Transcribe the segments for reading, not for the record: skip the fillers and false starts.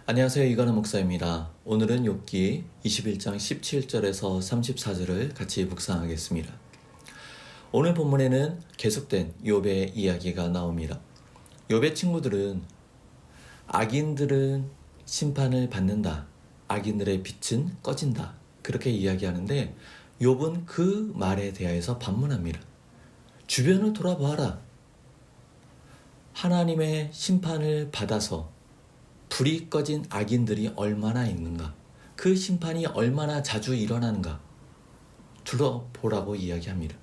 안녕하세요. 이관우 목사입니다. 오늘은 욥기 21장 17절에서 34절을 같이 묵상하겠습니다. 오늘 본문에는 계속된 욥의 이야기가 나옵니다. 욥의 친구들은 악인들은 심판을 받는다. 악인들의 빛은 꺼진다. 그렇게 이야기하는데 욥은 그 말에 대하여서 반문합니다. 주변을 돌아보아라. 하나님의 심판을 받아서 불이 꺼진 악인들이 얼마나 있는가? 그 심판이 얼마나 자주 일어나는가? 둘러보라고 이야기합니다.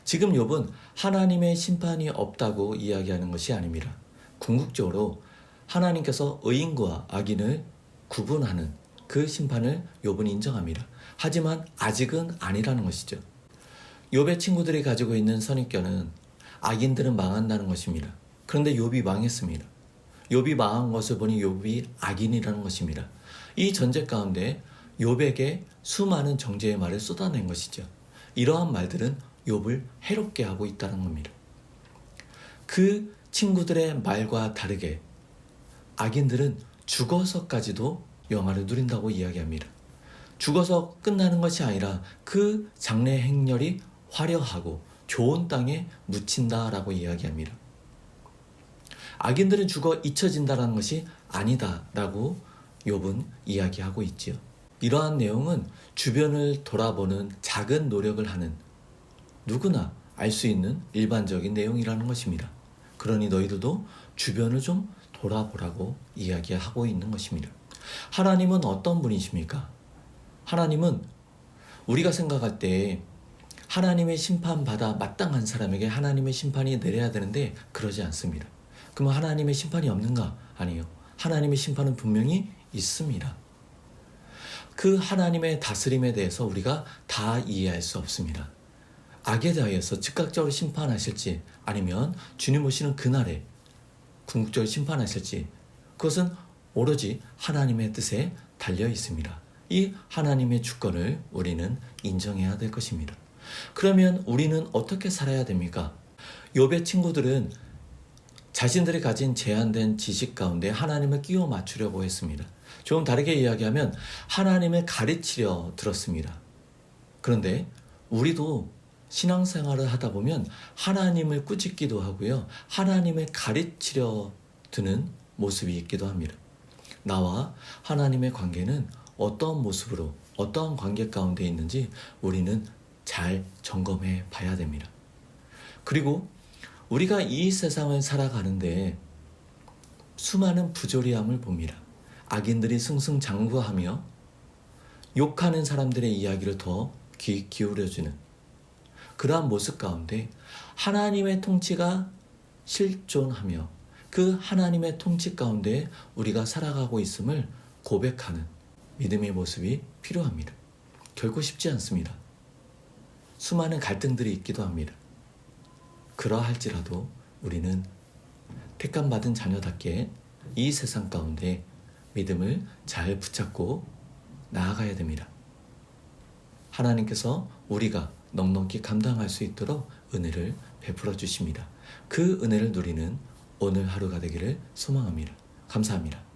지금 욥은 하나님의 심판이 없다고 이야기하는 것이 아닙니다. 궁극적으로 하나님께서 의인과 악인을 구분하는 그 심판을 욥은 인정합니다. 하지만 아직은 아니라는 것이죠. 욥의 친구들이 가지고 있는 선입견은 악인들은 망한다는 것입니다. 그런데 욥이 망했습니다. 욥이 망한 것을 보니 욥이 악인이라는 것입니다. 이 전제 가운데 욥에게 수많은 정죄의 말을 쏟아낸 것이죠. 이러한 말들은 욥을 해롭게 하고 있다는 겁니다. 그 친구들의 말과 다르게 악인들은 죽어서까지도 영화를 누린다고 이야기합니다. 죽어서 끝나는 것이 아니라 그 장래 행렬이 화려하고 좋은 땅에 묻힌다라고 이야기합니다. 악인들은 죽어 잊혀진다는 것이 아니다라고 욥은 이야기하고 있지요. 이러한 내용은 주변을 돌아보는 작은 노력을 하는 누구나 알 수 있는 일반적인 내용이라는 것입니다. 그러니 너희들도 주변을 좀 돌아보라고 이야기하고 있는 것입니다. 하나님은 어떤 분이십니까? 하나님은 우리가 생각할 때 하나님의 심판받아 마땅한 사람에게 하나님의 심판이 내려야 되는데 그러지 않습니다. 그러면 하나님의 심판이 없는가? 아니요. 하나님의 심판은 분명히 있습니다. 그 하나님의 다스림에 대해서 우리가 다 이해할 수 없습니다. 악에 대하여서 즉각적으로 심판하실지 아니면 주님 오시는 그날에 궁극적으로 심판하실지 그것은 오로지 하나님의 뜻에 달려 있습니다. 이 하나님의 주권을 우리는 인정해야 될 것입니다. 그러면 우리는 어떻게 살아야 됩니까? 욥의 친구들은 자신들이 가진 제한된 지식 가운데 하나님을 끼워 맞추려고 했습니다. 조금 다르게 이야기하면 하나님을 가르치려 들었습니다. 그런데 우리도 신앙생활을 하다 보면 하나님을 꾸짖기도 하고요. 하나님을 가르치려 드는 모습이 있기도 합니다. 나와 하나님의 관계는 어떠한 모습으로 어떠한 관계 가운데 있는지 우리는 잘 점검해 봐야 됩니다. 그리고 우리가 이 세상을 살아가는데 수많은 부조리함을 봅니다. 악인들이 승승장구하며 욕하는 사람들의 이야기를 더 귀 기울여주는 그러한 모습 가운데 하나님의 통치가 실존하며 그 하나님의 통치 가운데 우리가 살아가고 있음을 고백하는 믿음의 모습이 필요합니다. 결코 쉽지 않습니다. 수많은 갈등들이 있기도 합니다. 그러할지라도 우리는 택감받은 자녀답게 이 세상 가운데 믿음을 잘 붙잡고 나아가야 됩니다. 하나님께서 우리가 넉넉히 감당할 수 있도록 은혜를 베풀어 주십니다. 그 은혜를 누리는 오늘 하루가 되기를 소망합니다. 감사합니다.